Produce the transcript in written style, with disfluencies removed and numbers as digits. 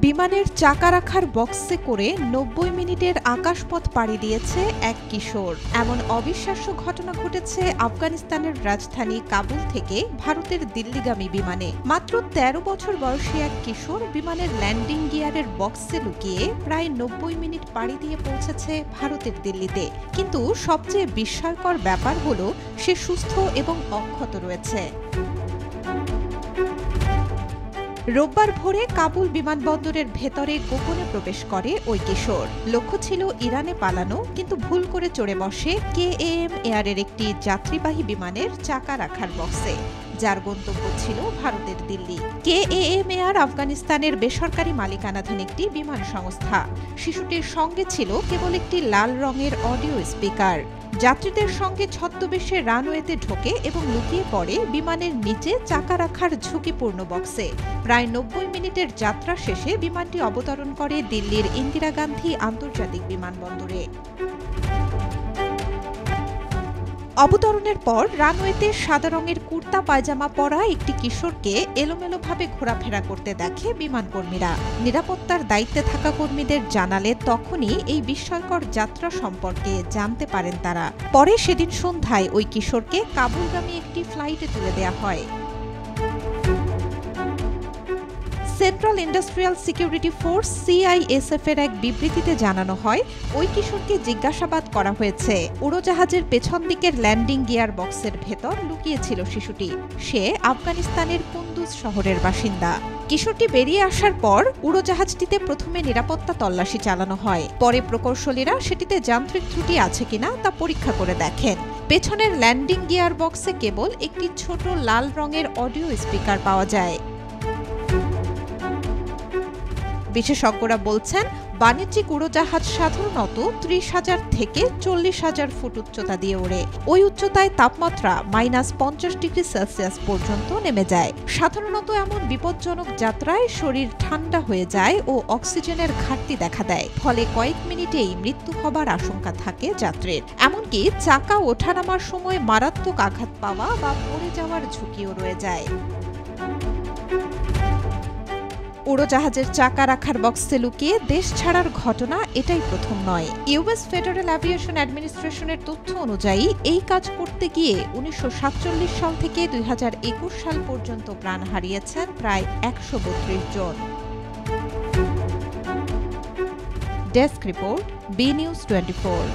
বিমানের চাকা রাখার বক্সে করে ৯০ মিনিটের আকাশপথ পাড়ি দিয়েছে এক কিশোর। এমন অবিশ্বাস্য ঘটনা ঘটেছে আফগানিস্তানের রাজধানী কাবুল থেকে ভারতের দিল্লিগামী বিমানে। মাত্র ১৩ বছর বয়সী এক কিশোর বিমানের ল্যান্ডিং গিয়ারের বক্সে লুকিয়ে প্রায় ৯০ মিনিট পাড়ি দিয়ে পৌঁছেছে ভারতের দিল্লিতে। কিন্তু সবচেয়ে বিস্ময়কর ব্যাপার হলো সে সুস্থ এবং অক্ষত রয়েছে। রোববার ভোরে কাবুল বিমানবন্দরের ভেতরে গোপনে প্রবেশ করে ওই কিশোর। লক্ষ্য ছিল ইরানে পালানো, কিন্তু ভুল করে চড়ে বসে KAM এয়ারের একটি যাত্রীবাহী বিমানের চাকা রাখার বক্সে, যার গন্তব্য ছিল ভারতের দিল্লি। KAM এয়ার আফগানিস্তানের বেসরকারি মালিকানাধীন একটি বিমান সংস্থা। শিশুটির সঙ্গে ছিল কেবল একটি লাল রঙের অডিও স্পিকার। যাত্রীদের সঙ্গে ছদ্মবেশে রানওয়েতে ঢোকে এবং লুকিয়ে পড়ে বিমানের নিচে চাকা রাখার ঝুঁকিপূর্ণ বক্সে। প্রায় ৯০ মিনিটের যাত্রা শেষে বিমানটি অবতরণ করে দিল্লির ইন্দিরা গান্ধী আন্তর্জাতিক বিমানবন্দরে। অবতরণের পর রানওয়েতে সাদা রঙের কুর্তা পায়জামা পরা একটি কিশোরকে এলোমেলোভাবে ঘোরাফেরা করতে দেখে বিমানকর্মীরা। নিরাপত্তার দায়িত্বে থাকা কর্মীদের জানালে তখনই এই বিস্ময়কর যাত্রা সম্পর্কে জানতে পারেন তারা। পরে সেদিন সন্ধ্যায় ওই কিশোরকে কাবুলগামী একটি ফ্লাইটে তুলে দেওয়া হয়। Central industrial security force CISF এর এক বিবৃতিতে জানানো হয়, ওই কিশোরকে জিজ্ঞাসাবাদ করা হয়েছে। উড়োজাহাজের পেছন দিকের ল্যান্ডিং গিয়ার বক্সের ভেতর লুকিয়েছিল শিশুটি। সে আফগানিস্তানের কুন্দুজ শহরের বাসিন্দা। কিশোরটি বেরিয়ে আসার পর উড়োজাহাজটিতে প্রথমে নিরাপত্তা তল্লাশি চালানো হয়। পরে প্রকৌশলীরা সেটিতে যান্ত্রিক ত্রুটি আছে কিনা তা পরীক্ষা করে দেখেন। পেছনের ল্যান্ডিং গিয়ার বক্সে কেবল একটি ছোট লাল রঙের অডিও স্পিকার পাওয়া যায়। বিশেষজ্ঞরা বলছেন, বাণিজ্যিক উড়োজাহাজ সাধারণত ৩০,০০০ থেকে ৪০,০০০ ফুট উচ্চতা দিয়ে ওড়ে। ওই উচ্চতায় তাপমাত্রা -৫০ ডিগ্রি সেলসিয়াস পর্যন্ত নেমে যায়। সাধারণত এমন বিপজ্জনক যাত্রায় শরীর ঠান্ডা হয়ে যায় ও অক্সিজেনের ঘাটতি দেখা দেয়। ফলে কয়েক মিনিটেই মৃত্যু হবার আশঙ্কা থাকে যাত্রীর। এমনকি চাকা ওঠানামার সময় মারাত্মক আঘাত পাওয়া বা পড়ে যাওয়ার ঝুঁকিও রয়ে যায়। উড়োজাহাজের চাকা রাখার বক্সে লুকিয়ে দেশ ছাড়ার ঘটনা এটাই প্রথম নয়। US ফেডারেল অ্যাভিয়েশন অ্যাডমিনিস্ট্রেশনের তথ্য অনুযায়ী এই কাজ করতে গিয়ে ১৯৪৭ সাল থেকে ২০২১ সাল পর্যন্ত প্রাণ হারিয়েছেন প্রায় ১৩২ জন। Desk report, B News 24।